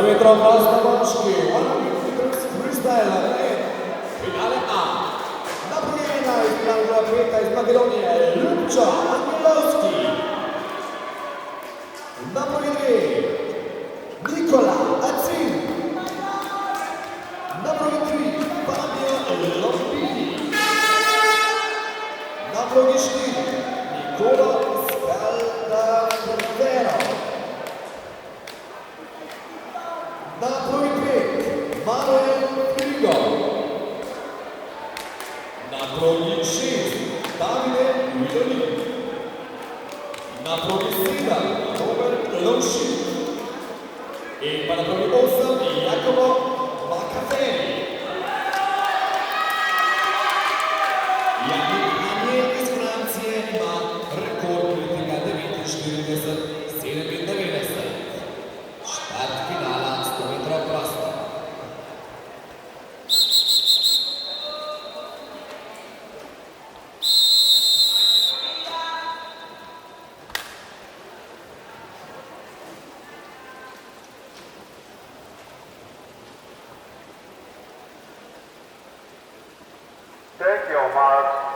100 metrov prosto moški, 100 meters freestyle, finale A. Na drugi 11, na drugi 5 iz Makedonije, Ljubča Angelovski. Na drugi 2, Nikola Acin. Na drugi 3, Fabio Lombini. Na drugi 4, Nikola Scaldafero. Na drugi 5, Manuel Frigo. Na drugi 6, Davide Guidolin. Na drugi 7, Robert Loši. In pa na drugi 8, Jacopo Macaferi. Janik Anje iz Francije ima rekord tega 49-97. Štart finala 100 metrov prosto. Take your mark.